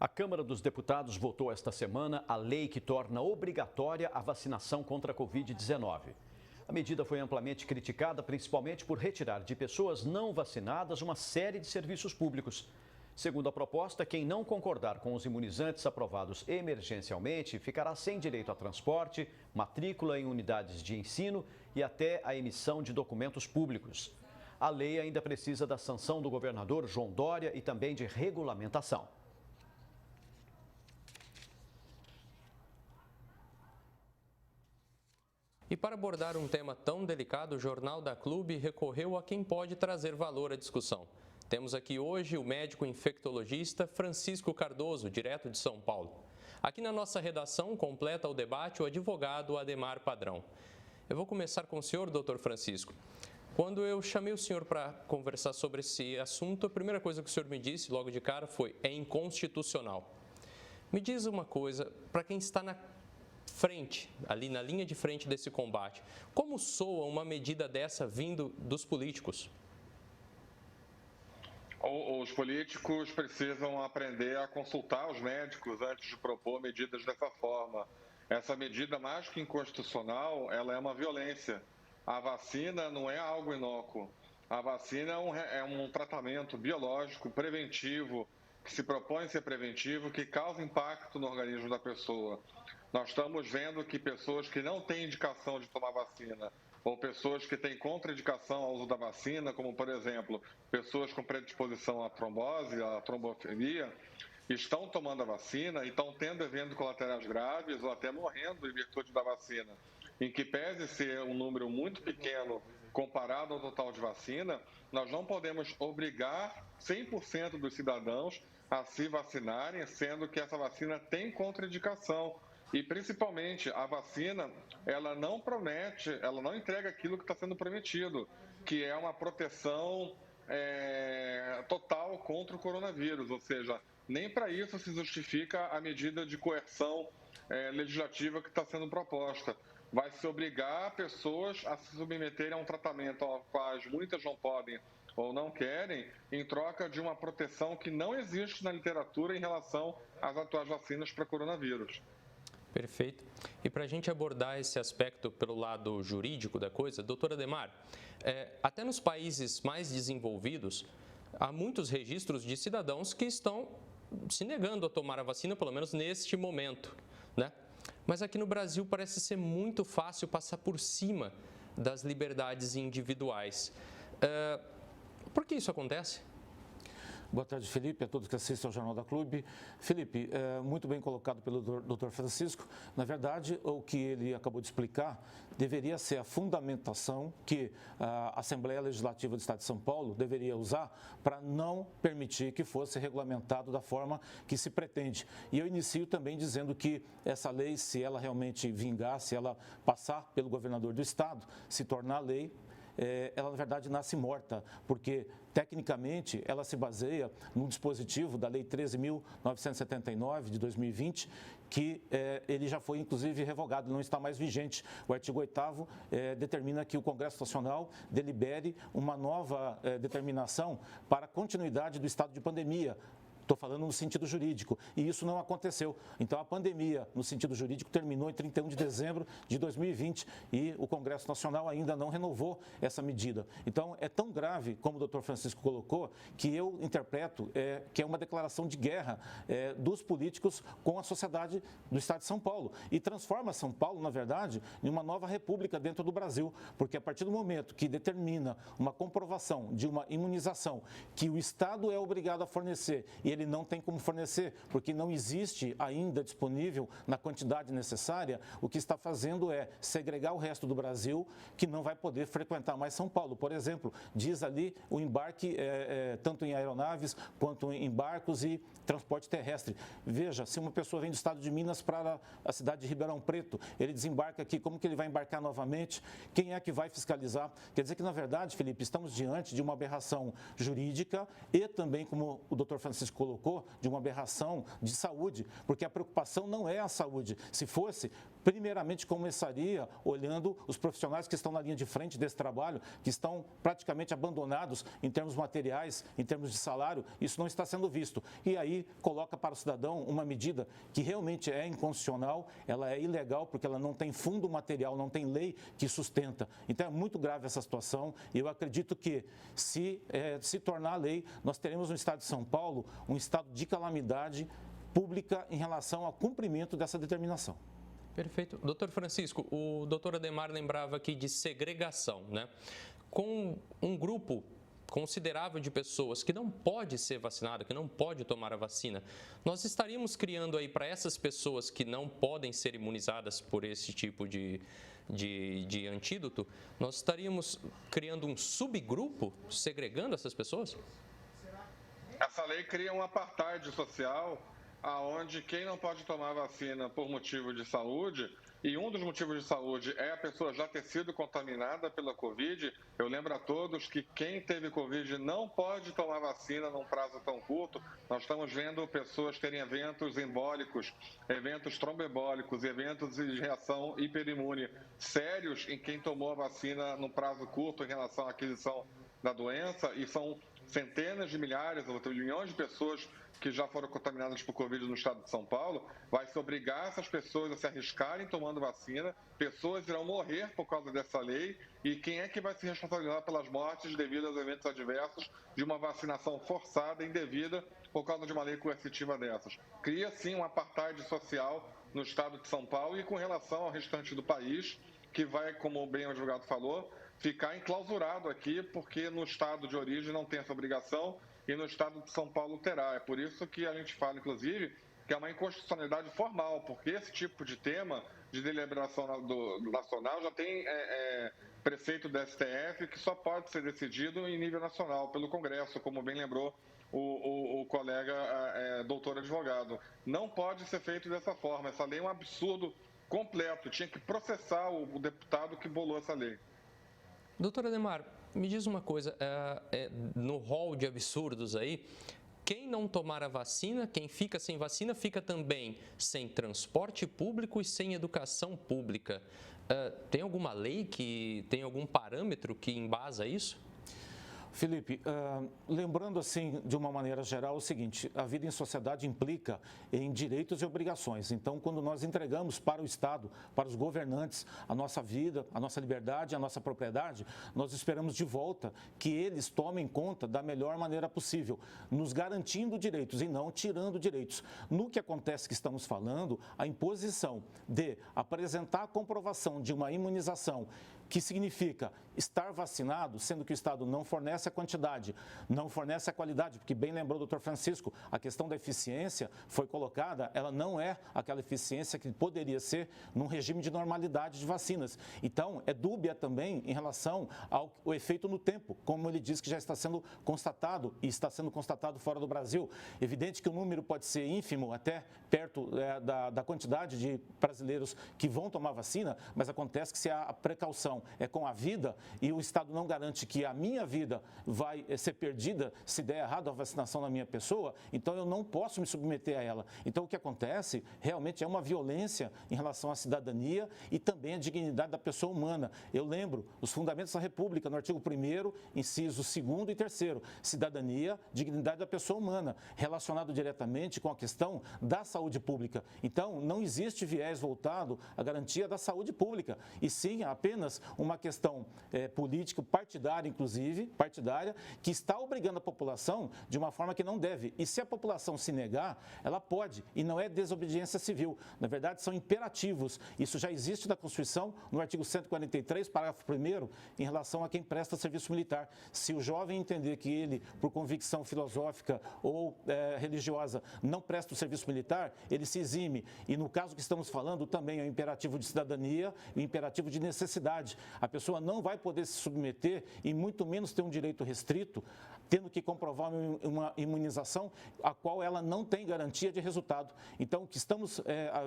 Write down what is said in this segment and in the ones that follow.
A Câmara dos Deputados votou esta semana a lei que torna obrigatória a vacinação contra a Covid-19. A medida foi amplamente criticada, principalmente por retirar de pessoas não vacinadas uma série de serviços públicos. Segundo a proposta, quem não concordar com os imunizantes aprovados emergencialmente ficará sem direito a transporte, matrícula em unidades de ensino e até a emissão de documentos públicos. A lei ainda precisa da sanção do governador João Dória e também de regulamentação. E para abordar um tema tão delicado, o Jornal da Clube recorreu a quem pode trazer valor à discussão. Temos aqui hoje o médico infectologista Francisco Cardoso, direto de São Paulo. Aqui na nossa redação completa o debate o advogado Ademar Padrão. Eu vou começar com o senhor, doutor Francisco. Quando eu chamei o senhor para conversar sobre esse assunto, a primeira coisa que o senhor me disse logo de cara foi: é inconstitucional. Me diz uma coisa, para quem está na frente, ali na linha de frente desse combate, como soa uma medida dessa vindo dos políticos? Os políticos precisam aprender a consultar os médicos antes de propor medidas dessa forma. Essa medida, mais que inconstitucional, ela é uma violência. A vacina não é algo inócuo. A vacina é um tratamento biológico preventivo, que se propõe ser preventivo, que causa impacto no organismo da pessoa. Nós estamos vendo que pessoas que não têm indicação de tomar vacina, ou pessoas que têm contraindicação ao uso da vacina, como, por exemplo, pessoas com predisposição à trombose, à trombofilia, estão tomando a vacina e estão tendo eventos colaterais graves ou até morrendo em virtude da vacina. Em que pese ser um número muito pequeno comparado ao total de vacina, nós não podemos obrigar 100% dos cidadãos a se vacinarem, sendo que essa vacina tem contraindicação. E, principalmente, a vacina, ela não promete, ela não entrega aquilo que está sendo prometido, que é uma proteção total contra o coronavírus. Ou seja, nem para isso se justifica a medida de coerção legislativa que está sendo proposta. Vai se obrigar pessoas a se submeterem a um tratamento ao qual muitas não podem ou não querem, em troca de uma proteção que não existe na literatura em relação às atuais vacinas para coronavírus. Perfeito. E para a gente abordar esse aspecto pelo lado jurídico da coisa, doutora Ademar, até nos países mais desenvolvidos, há muitos registros de cidadãos que estão se negando a tomar a vacina, pelo menos neste momento, né? Mas aqui no Brasil parece ser muito fácil passar por cima das liberdades individuais. Por que isso acontece? Boa tarde, Felipe, a todos que assistem ao Jornal da Clube. Felipe, muito bem colocado pelo Dr. Francisco. Na verdade, o que ele acabou de explicar deveria ser a fundamentação que a Assembleia Legislativa do Estado de São Paulo deveria usar para não permitir que fosse regulamentado da forma que se pretende. E eu inicio também dizendo que essa lei, se ela realmente vingar, se ela passar pelo governador do Estado, se tornar lei, ela na verdade nasce morta, porque tecnicamente ela se baseia num dispositivo da Lei 13.979 de 2020, que ele já foi inclusive revogado, não está mais vigente. O artigo 8º determina que o Congresso Nacional delibere uma nova determinação para a continuidade do estado de pandemia. Estou falando no sentido jurídico, e isso não aconteceu. Então, a pandemia, no sentido jurídico, terminou em 31 de dezembro de 2020 e o Congresso Nacional ainda não renovou essa medida. Então, é tão grave, como o doutor Francisco colocou, que eu interpreto que é uma declaração de guerra dos políticos com a sociedade do Estado de São Paulo e transforma São Paulo, na verdade, em uma nova república dentro do Brasil, porque a partir do momento que determina uma comprovação de uma imunização que o Estado é obrigado a fornecer e ele não tem como fornecer, porque não existe ainda disponível na quantidade necessária, o que está fazendo é segregar o resto do Brasil, que não vai poder frequentar mais São Paulo. Por exemplo, diz ali o embarque tanto em aeronaves quanto em barcos e transporte terrestre. Veja, se uma pessoa vem do estado de Minas para a cidade de Ribeirão Preto, ele desembarca aqui, como que ele vai embarcar novamente? Quem é que vai fiscalizar? Quer dizer que, na verdade, Felipe, estamos diante de uma aberração jurídica e também, como o doutor Francisco colocou de uma aberração de saúde, porque a preocupação não é a saúde. Se fosse, primeiramente começaria olhando os profissionais que estão na linha de frente desse trabalho, que estão praticamente abandonados em termos materiais, em termos de salário, isso não está sendo visto. E aí coloca para o cidadão uma medida que realmente é inconstitucional, ela é ilegal porque ela não tem fundo material, não tem lei que sustenta. Então é muito grave essa situação e eu acredito que se tornar lei, nós teremos no estado de São Paulo um estado de calamidade pública em relação ao cumprimento dessa determinação. Perfeito. Doutor Francisco, o doutor Ademar lembrava aqui de segregação, né? Com um grupo considerável de pessoas que não pode ser vacinada, que não pode tomar a vacina, nós estaríamos criando aí para essas pessoas que não podem ser imunizadas por esse tipo de antídoto, nós estaríamos criando um subgrupo, segregando essas pessoas? Essa lei cria um apartheid social, aonde quem não pode tomar vacina por motivo de saúde, e um dos motivos de saúde é a pessoa já ter sido contaminada pela Covid. Eu lembro a todos que quem teve Covid não pode tomar vacina num prazo tão curto. Nós estamos vendo pessoas terem eventos embólicos, eventos tromboembólicos, eventos de reação hiperimune sérios em quem tomou a vacina num prazo curto em relação à aquisição da doença, e são centenas de milhares ou milhões de pessoas que já foram contaminadas por Covid no estado de São Paulo. Vai se obrigar essas pessoas a se arriscarem tomando vacina, pessoas irão morrer por causa dessa lei, e quem é que vai se responsabilizar pelas mortes devido aos eventos adversos de uma vacinação forçada, indevida, por causa de uma lei coercitiva dessas? Cria sim um apartheid social no estado de São Paulo e com relação ao restante do país, que vai, como bem o advogado falou, ficar enclausurado aqui, porque no estado de origem não tem essa obrigação e no estado de São Paulo terá. É por isso que a gente fala, inclusive, que é uma inconstitucionalidade formal, porque esse tipo de tema de deliberação nacional já tem preceito do STF que só pode ser decidido em nível nacional, pelo Congresso, como bem lembrou o colega doutor advogado. Não pode ser feito dessa forma. Essa lei é um absurdo completo. Tinha que processar o deputado que bolou essa lei. Doutor Ademar, me diz uma coisa, no rol de absurdos aí, quem não tomar a vacina, quem fica sem vacina, fica também sem transporte público e sem educação pública. Tem alguma lei tem algum parâmetro que embasa isso? Felipe, lembrando assim de uma maneira geral o seguinte, a vida em sociedade implica em direitos e obrigações. Então, quando nós entregamos para o Estado, para os governantes, a nossa vida, a nossa liberdade, a nossa propriedade, nós esperamos de volta que eles tomem conta da melhor maneira possível, nos garantindo direitos e não tirando direitos. No que acontece que estamos falando, a imposição de apresentar a comprovação de uma imunização, que significa estar vacinado, sendo que o Estado não fornece a quantidade, não fornece a qualidade, porque bem lembrou o doutor Francisco, a questão da eficiência foi colocada, ela não é aquela eficiência que poderia ser num regime de normalidade de vacinas. Então, é dúbia também em relação ao efeito no tempo, como ele diz que já está sendo constatado e está sendo constatado fora do Brasil. Evidente que o número pode ser ínfimo, até perto da quantidade de brasileiros que vão tomar vacina, mas acontece que se a precaução é com a vida e o Estado não garante que a minha vida vai ser perdida se der errado a vacinação na minha pessoa, então eu não posso me submeter a ela. Então o que acontece realmente é uma violência em relação à cidadania e também à dignidade da pessoa humana. Eu lembro os fundamentos da República, no artigo 1º, incisos 2º e 3º, cidadania, dignidade da pessoa humana, relacionado diretamente com a questão da saúde pública. Então não existe viés voltado à garantia da saúde pública, e sim apenas uma questão política, partidária inclusive, partidária, que está obrigando a população de uma forma que não deve. E se a população se negar, ela pode, e não é desobediência civil. Na verdade, são imperativos. Isso já existe na Constituição, no artigo 143, parágrafo 1º, em relação a quem presta serviço militar. Se o jovem entender que ele, por convicção filosófica ou religiosa, não presta o serviço militar, ele se exime. E no caso que estamos falando, também é um imperativo de cidadania e um imperativo de necessidade. A pessoa não vai poder se submeter e muito menos ter um direito restrito, tendo que comprovar uma imunização a qual ela não tem garantia de resultado. Então, o que estamos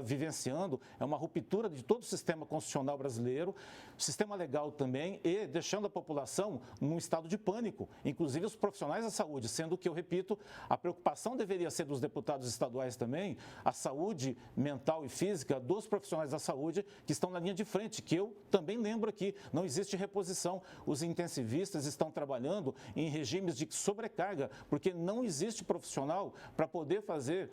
vivenciando é uma ruptura de todo o sistema constitucional brasileiro, sistema legal também, e deixando a população num estado de pânico, inclusive os profissionais da saúde, sendo que, eu repito, a preocupação deveria ser dos deputados estaduais também, a saúde mental e física dos profissionais da saúde que estão na linha de frente, que eu também lembro aqui, não existe reposição. Os intensivistas estão trabalhando em regimes de sobrecarga, porque não existe profissional para poder fazer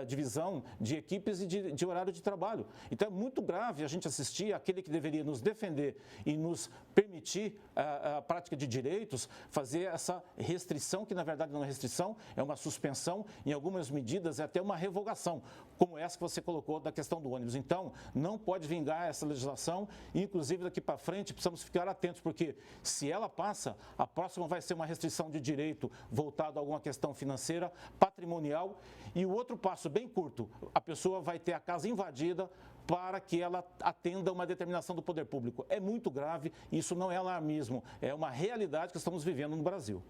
divisão de equipes e de horário de trabalho. Então é muito grave a gente assistir aquele que deveria nos defender e nos permitir a prática de direitos, fazer essa restrição, que na verdade não é restrição, é uma suspensão, em algumas medidas é até uma revogação, como essa que você colocou da questão do ônibus. Então, não pode vingar essa legislação, e inclusive daqui para frente precisamos ficar atentos, porque se ela passa, a próxima vai ser uma restrição de direito voltado a alguma questão financeira, patrimonial, e o outro passo bem curto, a pessoa vai ter a casa invadida para que ela atenda uma determinação do poder público. É muito grave, isso não é alarmismo, é uma realidade que estamos vivendo no Brasil.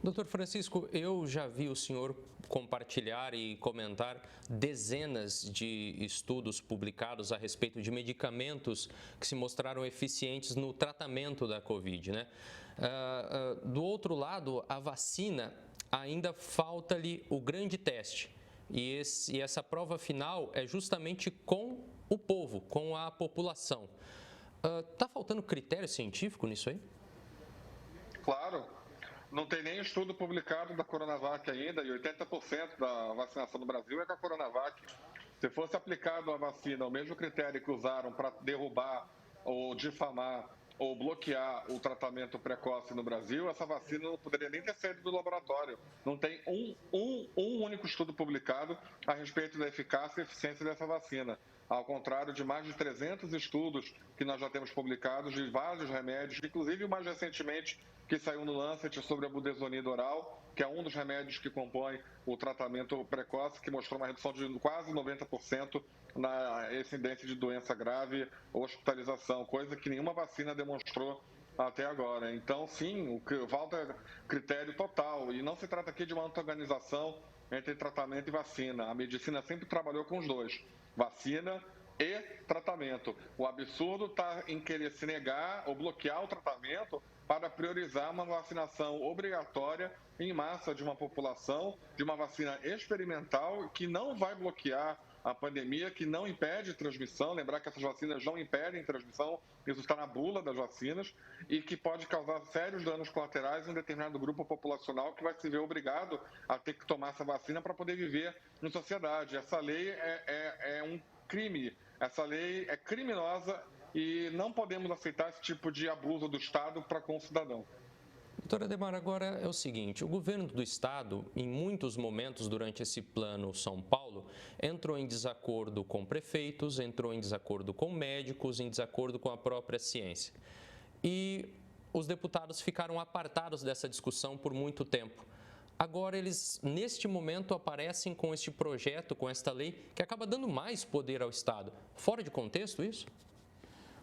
Doutor Francisco, eu já vi o senhor compartilhar e comentar dezenas de estudos publicados a respeito de medicamentos que se mostraram eficientes no tratamento da Covid, né? Do outro lado, a vacina, ainda falta-lhe o grande teste. E essa prova final é justamente com o povo, com a população. Está faltando critério científico nisso aí? Claro. Não tem nem estudo publicado da Coronavac ainda, e 80% da vacinação no Brasil é com a Coronavac. Se fosse aplicado a vacina, o mesmo critério que usaram para derrubar ou difamar ou bloquear o tratamento precoce no Brasil, essa vacina não poderia nem ter saído do laboratório. Não tem um único estudo publicado a respeito da eficácia e eficiência dessa vacina. Ao contrário de mais de 300 estudos que nós já temos publicados de vários remédios, inclusive o mais recentemente que saiu no Lancet sobre a budesonida oral, que é um dos remédios que compõe o tratamento precoce, que mostrou uma redução de quase 90% na incidência de doença grave ou hospitalização, coisa que nenhuma vacina demonstrou até agora. Então, sim, o que falta é critério total, e não se trata aqui de uma antagonização entre tratamento e vacina. A medicina sempre trabalhou com os dois, vacina e tratamento. O absurdo está em querer se negar ou bloquear o tratamento para priorizar uma vacinação obrigatória em massa de uma população, de uma vacina experimental que não vai bloquear a pandemia, que não impede transmissão. Lembrar que essas vacinas não impedem transmissão, isso está na bula das vacinas, e que pode causar sérios danos colaterais em um determinado grupo populacional que vai se ver obrigado a ter que tomar essa vacina para poder viver em sociedade. Essa lei é um crime, essa lei é criminosa e não podemos aceitar esse tipo de abuso do Estado para com o cidadão. Doutora Ademar, agora é o seguinte, o governo do Estado, em muitos momentos durante esse plano São Paulo, entrou em desacordo com prefeitos, entrou em desacordo com médicos, em desacordo com a própria ciência. E os deputados ficaram apartados dessa discussão por muito tempo. Agora eles, neste momento, aparecem com este projeto, com esta lei, que acaba dando mais poder ao Estado. Fora de contexto isso?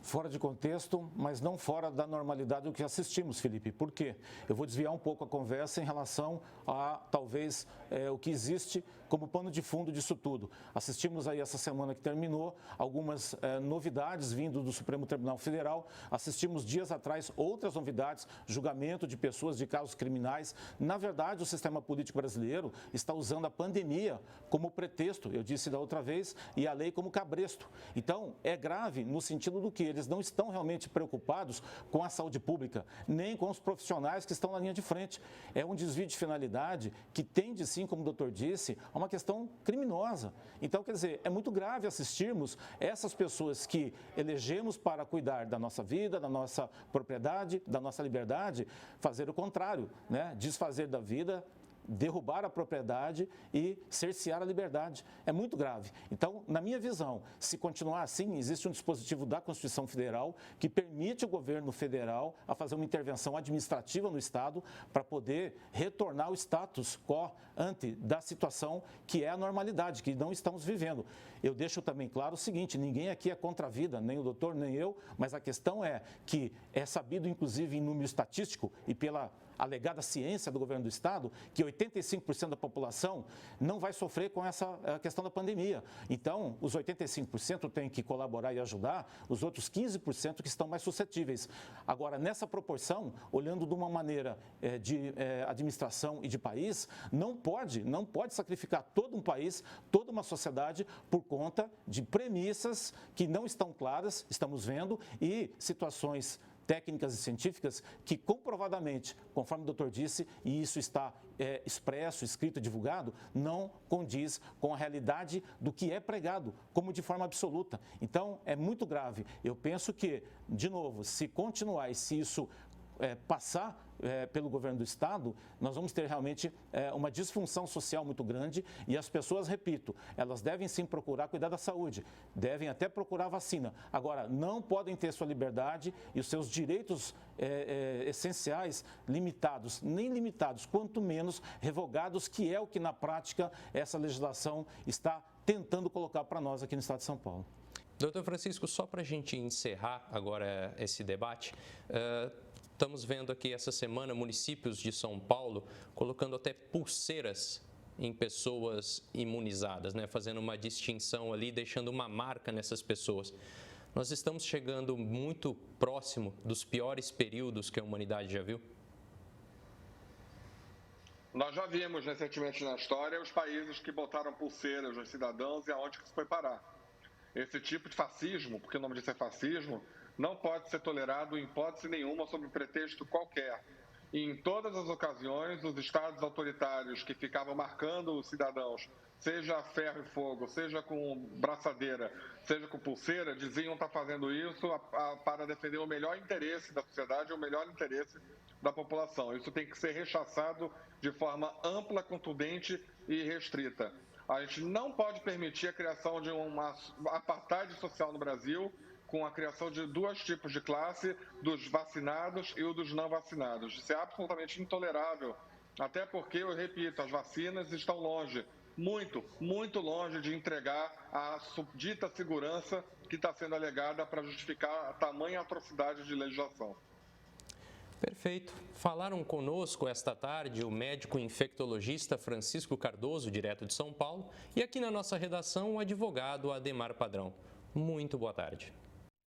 Fora de contexto, mas não fora da normalidade do que assistimos, Felipe. Por quê? Eu vou desviar um pouco a conversa em relação a, talvez, o que existe como pano de fundo disso tudo. Assistimos aí essa semana que terminou algumas novidades vindo do Supremo Tribunal Federal. Assistimos dias atrás outras novidades, julgamento de pessoas de casos criminais. Na verdade, o sistema político brasileiro está usando a pandemia como pretexto, eu disse da outra vez, e a lei como cabresto. Então, é grave no sentido do que eles não estão realmente preocupados com a saúde pública, nem com os profissionais que estão na linha de frente. É um desvio de finalidade que tende, sim, como o doutor disse, a uma questão criminosa. Então, quer dizer, é muito grave assistirmos essas pessoas que elegemos para cuidar da nossa vida, da nossa propriedade, da nossa liberdade, fazer o contrário, né? Desfazer da vida derrubar a propriedade e cercear a liberdade. É muito grave. Então, na minha visão, se continuar assim, existe um dispositivo da Constituição Federal que permite o governo federal a fazer uma intervenção administrativa no Estado para poder retornar ao status quo ante da situação que é a normalidade, que não estamos vivendo. Eu deixo também claro o seguinte, ninguém aqui é contra a vida, nem o doutor, nem eu, mas a questão é que é sabido, inclusive, em número estatístico e pela alegada ciência do governo do Estado, que 85% da população não vai sofrer com essa questão da pandemia. Então, os 85% têm que colaborar e ajudar, os outros 15% que estão mais suscetíveis. Agora, nessa proporção, olhando de uma maneira de administração e de país, não pode sacrificar todo um país, toda uma sociedade por conta de premissas que não estão claras, estamos vendo, e situações técnicas e científicas que comprovadamente, conforme o doutor disse, e isso está expresso, escrito, divulgado, não condiz com a realidade do que é pregado, como de forma absoluta. Então, é muito grave. Eu penso que, de novo, se continuar e se isso passar pelo governo do Estado, nós vamos ter realmente uma disfunção social muito grande e as pessoas, repito, elas devem sim procurar cuidar da saúde, devem até procurar vacina. Agora, não podem ter sua liberdade e os seus direitos essenciais limitados, nem limitados, quanto menos revogados, que é o que na prática essa legislação está tentando colocar para nós aqui no Estado de São Paulo. Doutor Francisco, só para a gente encerrar agora esse debate, estamos vendo aqui essa semana municípios de São Paulo colocando até pulseiras em pessoas imunizadas, né? Fazendo uma distinção ali, deixando uma marca nessas pessoas. Nós estamos chegando muito próximo dos piores períodos que a humanidade já viu? Nós já vimos recentemente na história os países que botaram pulseiras aos cidadãos e aonde que isso foi parar. Esse tipo de fascismo, porque o nome disso é fascismo, não pode ser tolerado em hipótese nenhuma sob pretexto qualquer. E em todas as ocasiões, os estados autoritários que ficavam marcando os cidadãos, seja a ferro e fogo, seja com braçadeira, seja com pulseira, diziam estar fazendo isso para defender o melhor interesse da sociedade, o melhor interesse da população. Isso tem que ser rechaçado de forma ampla, contundente e restrita. A gente não pode permitir a criação de uma apartheid social no Brasil, com a criação de dois tipos de classe, dos vacinados e o dos não vacinados. Isso é absolutamente intolerável, até porque, eu repito, as vacinas estão longe, muito, muito longe de entregar a dita segurança que está sendo alegada para justificar a tamanha atrocidade de legislação. Perfeito. Falaram conosco esta tarde o médico infectologista Francisco Cardoso, direto de São Paulo, e aqui na nossa redação o advogado Ademar Padrão. Muito boa tarde.